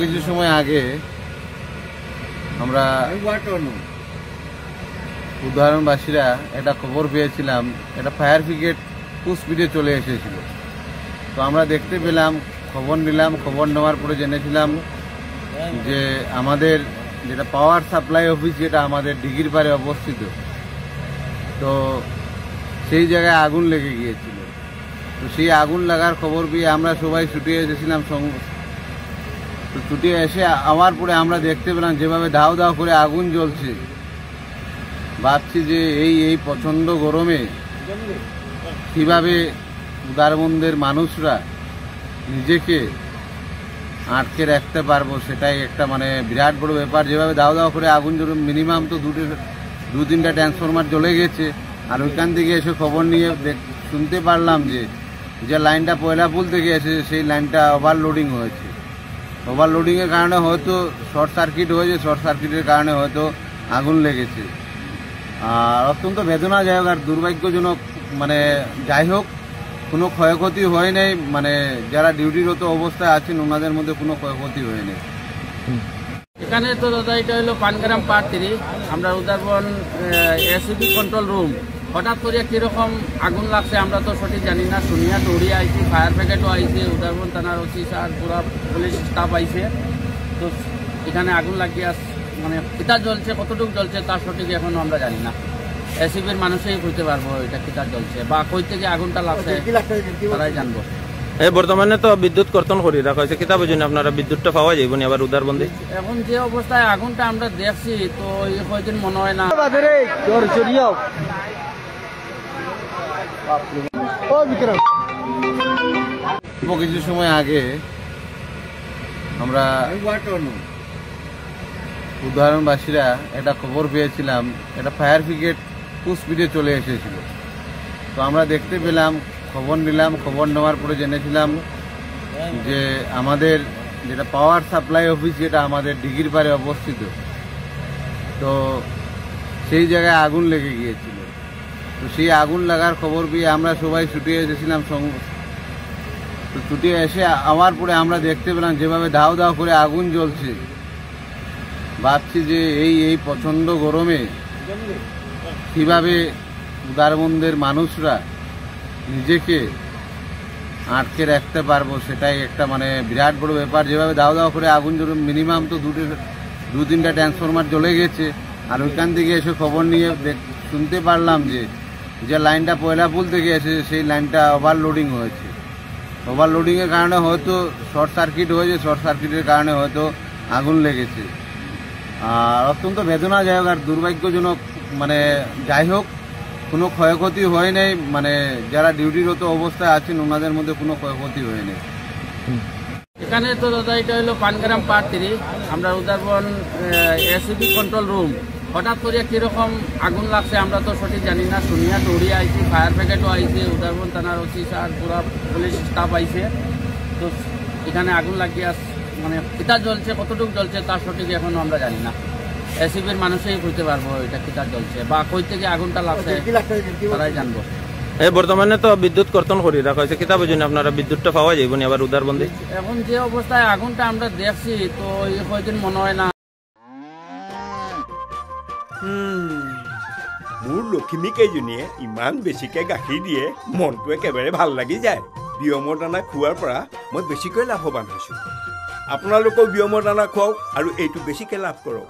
কিছু সময় আগে আমরা উদাহরণবাসীরা একটা খবর পেয়েছিলাম, একটা ফায়ার ব্রিগেড ফুল স্পিডে চলে এসেছিল। তো আমরা দেখতে পেলাম, খবর নিলাম, খবর নেওয়ার পরে জেনেছিলাম যে আমাদের যেটা পাওয়ার সাপ্লাই অফিস, যেটা আমাদের দিঘির পাড়ে অবস্থিত, তো সেই জায়গায় আগুন লেগে গিয়েছিল। তো সেই আগুন লাগার খবর পেয়ে আমরা সবাই ছুটে এসেছিলাম। তো ছুটে এসে আমার পরে আমরা দেখতে পেলাম যেভাবে ধাও ধাও করে আগুন জ্বলছে। ভাবছি যে এই প্রচণ্ড গরমে কীভাবে উদারবন্দের মানুষরা নিজেকে আটকে রাখতে পারবো, সেটাই একটা বিরাট বড় ব্যাপার। যেভাবে দাও দাও করে আগুন জ্বলে, মিনিমাম তো দু তিনটা ট্রান্সফরমার জ্বলে গেছে। আর ওইখান থেকে এসে খবর নিয়ে শুনতে পারলাম যে লাইনটা পয়লাপুল থেকে এসে সেই লাইনটা ওভারলোডিং হয়েছে। ওভারলোডিংয়ের কারণে হয়তো শর্ট সার্কিট হয়েছে, শর্ট সার্কিটের কারণে হয়তো আগুন লেগেছে। আর অত্যন্ত বেদনাদায়ক আর দুর্ভাগ্যজনক। যাই হোক, কোনো ক্ষয়ক্ষতি হয় নাই। যারা ডিউটিরত অবস্থায় আছেন ওনাদের মধ্যে কোনো ক্ষয়ক্ষতি হয় নাই। এখানে তো দাদা এটা হলো পানগ্রাম পার্ট 3, আমরা উদারবন এসিবি কন্ট্রোল রুম। হঠাৎ করে কিরকম আগুন লাগছে আমরা তো সঠিক জানি না। শুনিয়া দৌড়ি আইছি, ফায়ার ব্রিগেডও আইছে, উদারবন থানার ওসি স্যার, পুরা পুলিশ স্টাফ আইছে। তো এখানে আগুন লাগিয়ে কিতা জ্বলছে, কতটুকু জ্বলছে তার সঠিক এখনো আমরা জানি না। এসিবির মানুষই বুঝতে পারবো এটা কিতা জ্বলছে বা কই থেকে আগুনটা লাগছে তারাই জানবো। বর্তমানে তো বিদ্যুৎ কর্তন করে রাখা হয়েছে, কিতা বুঝুন আপনারা বিদ্যুৎটা পাওয়া যাইব না আবার উদারবন্দে? এখন যে অবস্থায় আগুনটা আমরা দেখছি তো এই কয়দিন মনে হয় না। কিছু সময় আগে আমরা উদাহরণবাসীরা একটা খবর পেয়েছিলাম, একটা ফায়ার ব্রিগেড ফুল স্পিডে চলে এসেছিল। তো আমরা দেখতে পেলাম, খবর নিলাম, খবর নেওয়ার পরে জেনেছিলাম যে আমাদের যেটা পাওয়ার সাপ্লাই অফিস, যেটা আমাদের দিঘির পাড়ে অবস্থিত, তো সেই জায়গায় আগুন লেগে গিয়েছিল। তো সেই আগুন লাগার খবর পেয়ে আমরা সবাই ছুটে এসেছিলাম। তো ছুটে এসে আমার পরে আমরা দেখতে পেলাম যেভাবে ধাও ধাও করে আগুন জ্বলছে। ভাবছি যে এই প্রচণ্ড গরমে কীভাবে উদারবন্দের মানুষরা নিজেকে আটকে রাখতে পারবো, সেটাই একটা বিরাট বড় ব্যাপার। যেভাবে দাও দাও করে আগুন জ্বলে, মিনিমাম তো দু তিনটা ট্রান্সফরমার জ্বলে গেছে। আর ওইখান থেকে এসে খবর নিয়ে শুনতে পারলাম যে লাইনটা পয়লাপুল থেকে এসে সেই লাইনটা ওভারলোডিং হয়েছে। ওভারলোডিংয়ের কারণে হয়তো শর্ট সার্কিট হয়েছে, শর্ট সার্কিটের কারণে হয়তো আগুন লেগেছে। আর অত্যন্ত বেদনাদায়ক আর দুর্ভাগ্যজনক। যাই হোক, কোনো ক্ষয়ক্ষতি হয় নাই। যারা ডিউটিরত অবস্থায় আছেন ওনাদের মধ্যে কোনো ক্ষয়ক্ষতি হয় নাই। এখানে তো দাদা এটা হলো পানগ্রাম পার্ট 3, আমরা উদারবন এসিবি কন্ট্রোল রুম। হঠাৎ করে কিরকম আগুন লাগছে আমরা তো সঠিক জানি না। শুনিয়া দৌড়ি আইছি, ফায়ার ব্রিগেডও আইছে, উদারবন থানার ওসি স্যার, পুরা পুলিশ স্টাফ আইছে। তো এখানে আগুন লাগিয়ে কিতা জ্বলছে, কতটুকু জ্বলছে তার সঠিক এখনো আমরা জানি না। এসিবির মানুষই বুঝতে পারবো এটা কিতা জ্বলছে বা কই থেকে আগুনটা লাগছে তারাই জানবো। বর্তমানে তো বিদ্যুৎ কর্তন করে রাখা হয়েছে, কিতা বুঝুন আপনারা বিদ্যুৎটা পাওয়া যাইব না আবার উদারবন্দে? এখন যে অবস্থায় আগুনটা আমরা দেখছি তো এই কয়দিন মনে হয় না। মোৰ লখিমী কেইজনীয়ে ইমান বেছিকৈ গাখীৰ দিয়ে, মনটো একেবাৰে ভাল লাগি যায়। বিয়মৰ দানা খোৱাৰ পৰা মই বেছিকৈ লাভৱান হৈছোঁ। আপোনালোকেও বিয়মৰ দানা খুৱাওক আৰু এইটো বেছিকৈ লাভ কৰক।